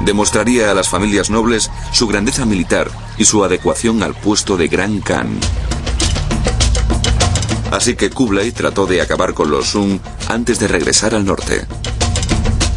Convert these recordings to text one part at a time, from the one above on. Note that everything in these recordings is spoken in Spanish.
demostraría a las familias nobles su grandeza militar y su adecuación al puesto de Gran Khan. Así que Kublai trató de acabar con los Sung antes de regresar al norte.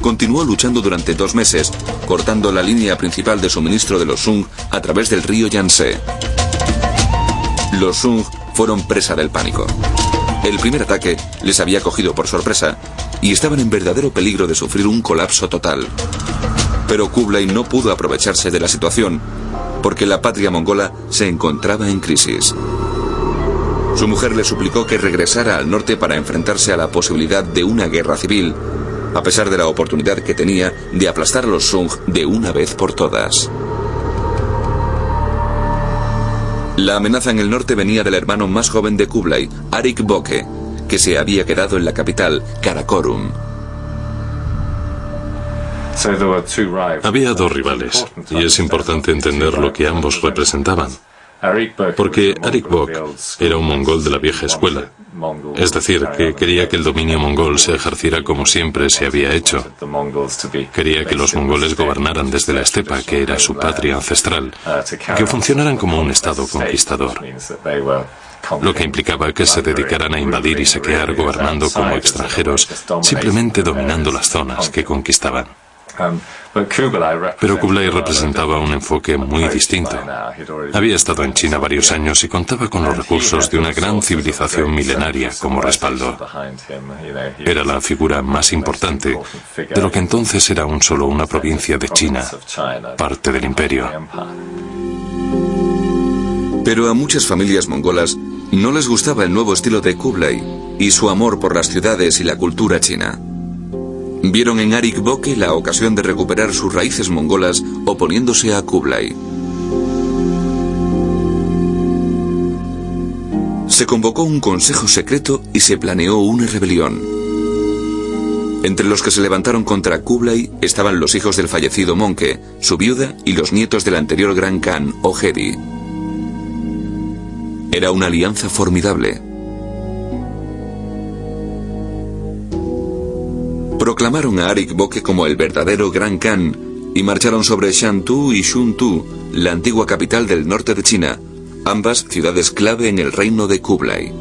Continuó luchando durante 2 meses, cortando la línea principal de suministro de los Sung a través del río Yangtze. Los Sung fueron presa del pánico. El primer ataque les había cogido por sorpresa y estaban en verdadero peligro de sufrir un colapso total. Pero Kublai no pudo aprovecharse de la situación, porque la patria mongola se encontraba en crisis. Su mujer le suplicó que regresara al norte para enfrentarse a la posibilidad de una guerra civil, a pesar de la oportunidad que tenía de aplastar a los Sung de una vez por todas. La amenaza en el norte venía del hermano más joven de Kublai, Arik Boke, que se había quedado en la capital, Karakorum. Había 2 rivales, y es importante entender lo que ambos representaban. Porque Arik Bok era un mongol de la vieja escuela, es decir, que quería que el dominio mongol se ejerciera como siempre se había hecho. Quería que los mongoles gobernaran desde la estepa, que era su patria ancestral, que funcionaran como un estado conquistador, lo que implicaba que se dedicaran a invadir y saquear gobernando como extranjeros, simplemente dominando las zonas que conquistaban. Pero Kublai representaba un enfoque muy distinto. Había estado en China varios años y contaba con los recursos de una gran civilización milenaria como respaldo. Era la figura más importante de lo que entonces era aún solo una provincia de China, parte del imperio. Pero a muchas familias mongolas no les gustaba el nuevo estilo de Kublai y su amor por las ciudades y la cultura china. Vieron en Arik Boke la ocasión de recuperar sus raíces mongolas oponiéndose a Kublai. Se convocó un consejo secreto y se planeó una rebelión. Entre los que se levantaron contra Kublai estaban los hijos del fallecido Monke, su viuda y los nietos del anterior Gran Khan, Ojedi. Era una alianza formidable. Proclamaron a Arik Boke como el verdadero Gran Khan y marcharon sobre Shantu y Shuntu, la antigua capital del norte de China, ambas ciudades clave en el reino de Kublai.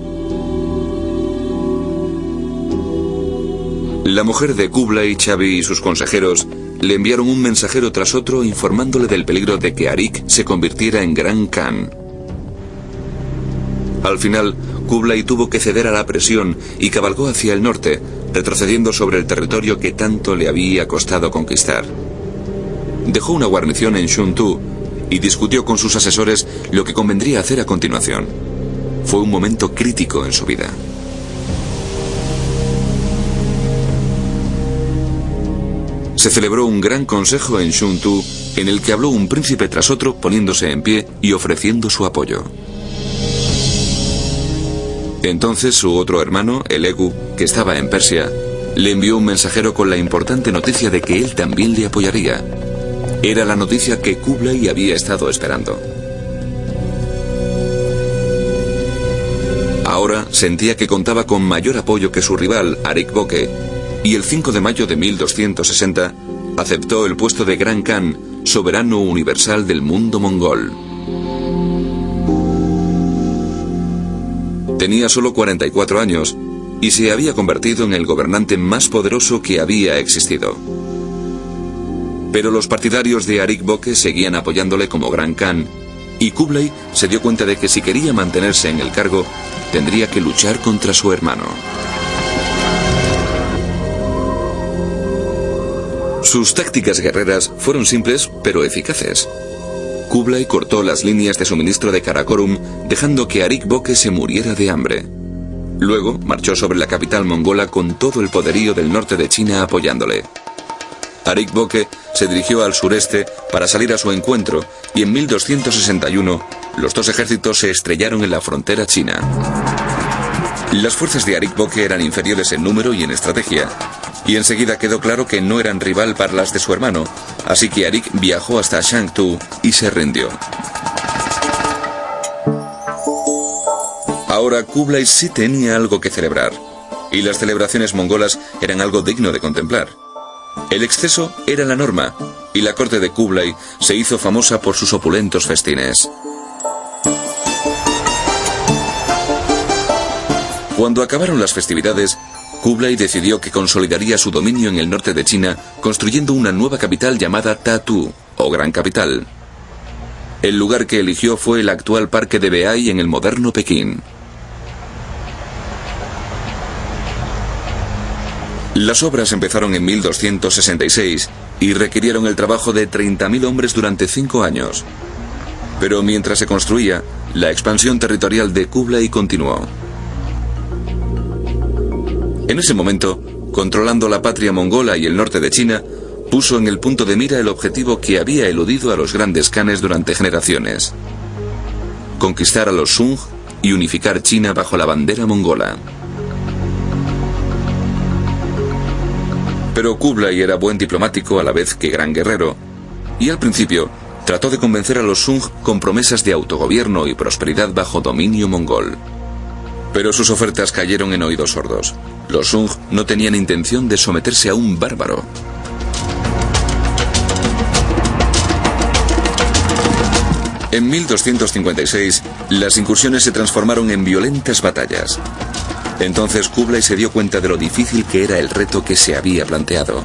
La mujer de Kublai, Chabi y sus consejeros le enviaron un mensajero tras otro informándole del peligro de que Arik se convirtiera en Gran Khan. Al final, Kublai tuvo que ceder a la presión y cabalgó hacia el norte, retrocediendo sobre el territorio que tanto le había costado conquistar. Dejó una guarnición en Shuntu y discutió con sus asesores lo que convendría hacer a continuación. Fue un momento crítico en su vida. Se celebró un gran consejo en Shuntu en el que habló un príncipe tras otro poniéndose en pie y ofreciendo su apoyo. Entonces su otro hermano, el Egu, que estaba en Persia, le envió un mensajero con la importante noticia de que él también le apoyaría. Era la noticia que Kublai había estado esperando. Ahora sentía que contaba con mayor apoyo que su rival, Arik Boke, y el 5 de mayo de 1260 aceptó el puesto de Gran Khan, soberano universal del mundo mongol. Tenía solo 44 años y se había convertido en el gobernante más poderoso que había existido. Pero los partidarios de Arik Boke seguían apoyándole como Gran Khan, y Kublai se dio cuenta de que si quería mantenerse en el cargo, tendría que luchar contra su hermano. Sus tácticas guerreras fueron simples pero eficaces. Kublai cortó las líneas de suministro de Karakorum, dejando que Arik Boke se muriera de hambre. Luego marchó sobre la capital mongola con todo el poderío del norte de China apoyándole. Arik Boke se dirigió al sureste para salir a su encuentro y en 1261 los dos ejércitos se estrellaron en la frontera china. Las fuerzas de Arik Boke eran inferiores en número y en estrategia, y enseguida quedó claro que no eran rival para las de su hermano, así que Arik viajó hasta Shangtu y se rindió. Ahora Kublai sí tenía algo que celebrar, y las celebraciones mongolas eran algo digno de contemplar. El exceso era la norma, y la corte de Kublai se hizo famosa por sus opulentos festines. Cuando acabaron las festividades, Kublai decidió que consolidaría su dominio en el norte de China, construyendo una nueva capital llamada Tatu, o Gran Capital. El lugar que eligió fue el actual Parque de Beai en el moderno Pekín. Las obras empezaron en 1266 y requirieron el trabajo de 30.000 hombres durante 5 años. Pero mientras se construía, la expansión territorial de Kublai continuó. En ese momento, controlando la patria mongola y el norte de China, puso en el punto de mira el objetivo que había eludido a los grandes khanes durante generaciones: conquistar a los Sung y unificar China bajo la bandera mongola. Pero Kublai era buen diplomático a la vez que gran guerrero, y al principio trató de convencer a los Sung con promesas de autogobierno y prosperidad bajo dominio mongol. Pero sus ofertas cayeron en oídos sordos. Los Sung no tenían intención de someterse a un bárbaro. En 1256, las incursiones se transformaron en violentas batallas. Entonces Kublai se dio cuenta de lo difícil que era el reto que se había planteado.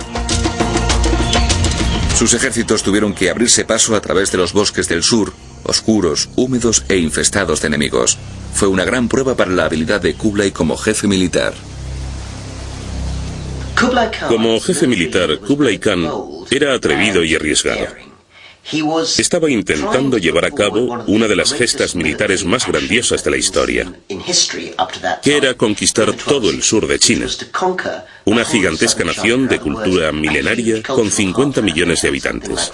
Sus ejércitos tuvieron que abrirse paso a través de los bosques del sur, oscuros, húmedos e infestados de enemigos. Fue una gran prueba para la habilidad de Kublai como jefe militar. Como jefe militar, Kublai Khan era atrevido y arriesgado. Estaba intentando llevar a cabo una de las gestas militares más grandiosas de la historia, que era conquistar todo el sur de China, una gigantesca nación de cultura milenaria con 50 millones de habitantes.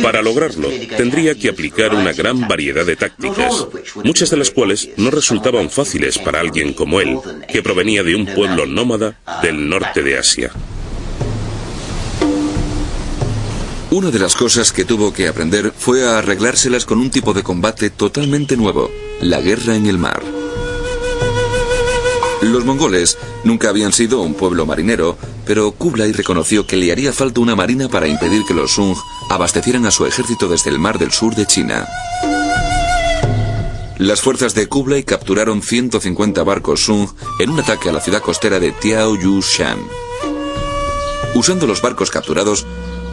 Para lograrlo, tendría que aplicar una gran variedad de tácticas, muchas de las cuales no resultaban fáciles para alguien como él, que provenía de un pueblo nómada del norte de Asia. Una de las cosas que tuvo que aprender fue a arreglárselas con un tipo de combate totalmente nuevo: la guerra en el mar. Los mongoles nunca habían sido un pueblo marinero, pero Kublai reconoció que le haría falta una marina para impedir que los Sung abastecieran a su ejército desde el mar del sur de China. Las fuerzas de Kublai capturaron 150 barcos Sung en un ataque a la ciudad costera de Tiaoyushan. Usando los barcos capturados,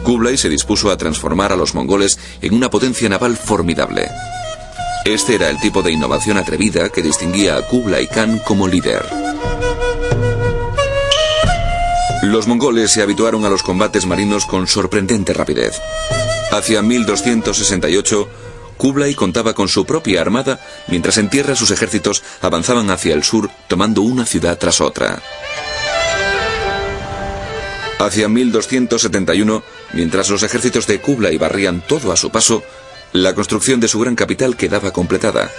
Kublai se dispuso a transformar a los mongoles en una potencia naval formidable. Este era el tipo de innovación atrevida que distinguía a Kublai Khan como líder. Los mongoles se habituaron a los combates marinos con sorprendente rapidez. Hacia 1268, Kublai contaba con su propia armada, mientras en tierra sus ejércitos avanzaban hacia el sur, tomando una ciudad tras otra. Hacia 1271, mientras los ejércitos de Kublai barrían todo a su paso, la construcción de su gran capital quedaba completada.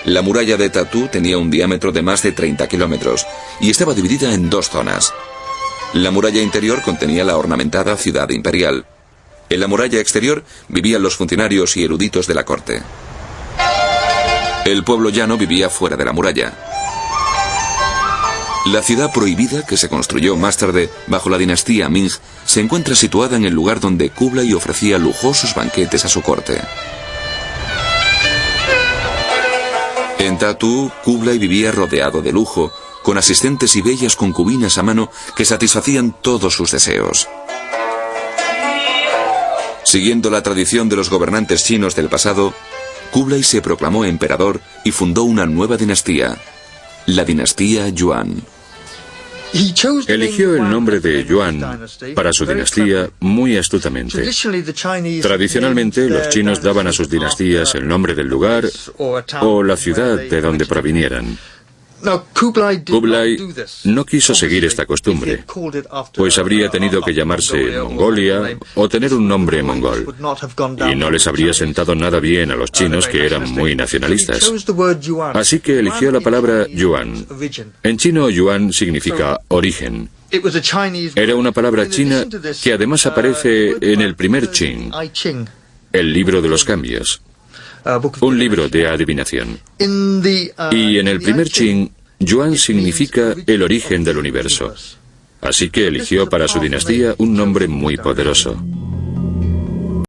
La muralla de Tatu tenía un diámetro de más de 30 kilómetros y estaba dividida en 2 zonas. La muralla interior contenía la ornamentada ciudad imperial. En la muralla exterior vivían los funcionarios y eruditos de la corte. El pueblo llano vivía fuera de la muralla. La ciudad prohibida, que se construyó más tarde bajo la dinastía Ming, se encuentra situada en el lugar donde Kublai ofrecía lujosos banquetes a su corte. En Tatu, Kublai vivía rodeado de lujo, con asistentes y bellas concubinas a mano que satisfacían todos sus deseos. Siguiendo la tradición de los gobernantes chinos del pasado, Kublai se proclamó emperador y fundó una nueva dinastía, la dinastía Yuan. Eligió el nombre de Yuan para su dinastía muy astutamente. Tradicionalmente, los chinos daban a sus dinastías el nombre del lugar o la ciudad de donde provinieran. Kublai no quiso seguir esta costumbre, pues habría tenido que llamarse Mongolia o tener un nombre mongol, y no les habría sentado nada bien a los chinos, que eran muy nacionalistas. Así que eligió la palabra Yuan. En chino, Yuan significa origen. Era una palabra china que además aparece en el primer Qing, el libro de los cambios. Un libro de adivinación. Y en el primer Qing, Yuan significa el origen del universo. Así que eligió para su dinastía un nombre muy poderoso.